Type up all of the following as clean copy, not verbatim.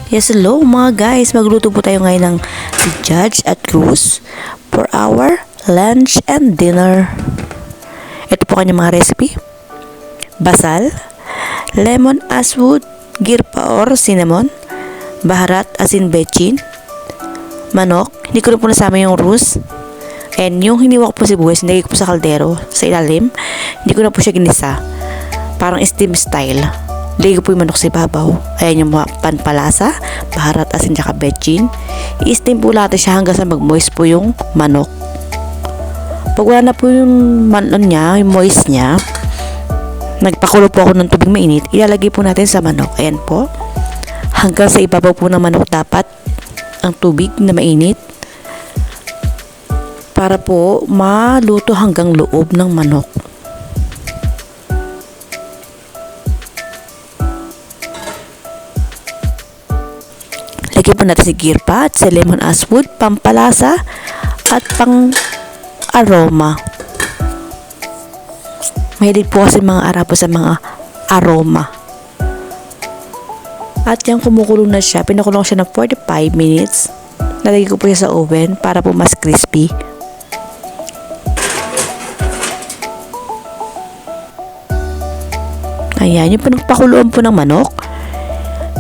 Yes, hello mga guys. Magluto po tayo ngayon ng si Judge at Cruz for our lunch and dinner. Ito po kanyang mga recipe. Basal, lemon aswood, girpa or cinnamon, baharat asin bechin, manok, hindi ko na po nasama yung rus, and yung hiniwa ko po sibuyas, nilagay ko po sa kaldero, sa ilalim, hindi ko na po siya ginisa. Parang steam style. Lagay ko po yung manok sa ibabaw. Ayan yung mga panpalasa, baharat, asin, tsaka bechin. I-steam po natin siya hanggang sa mag-moist po yung manok. Pag wala na po yung niya, yung moist niya, nagpakulo po ako ng tubig mainit, ilalagay po natin sa manok. Ayan po. Hanggang sa ibabaw po ng manok dapat ang tubig na mainit para po maluto hanggang loob ng manok. Lagyan po natin si girpa at si lemon aswood, pampalasa at pang aroma. Mahilig po kasi mga Arabo sa mga aroma. At yung kumukulo na siya, pinakulo ko siya ng 45 minutes. Nalagay ko po siya sa oven para po mas crispy. Ayan, yung pinagpakuluan po ng manok.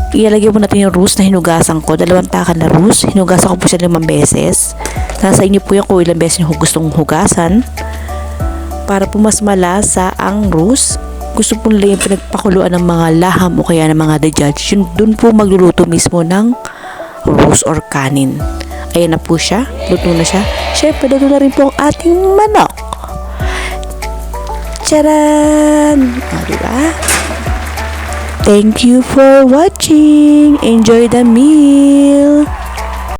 Ilalagay po natin yung rus na hinugasan ko. 2 takan na rus. Hinugasan ko po siya 5 beses. Nasa inyo po yung kung ilang beses nyo gustong hugasan. Para po mas malasa ang rus. Gusto po nila yung pinagpakuluan ng mga laham o kaya ng mga The Judge. Yun, dun po magluluto mismo ng rus or kanin. Ayan na po siya. Luto na siya. Syempre, luto na rin po ang ating manok. Charan! O, diba? Thank you for watching. Enjoy the meal.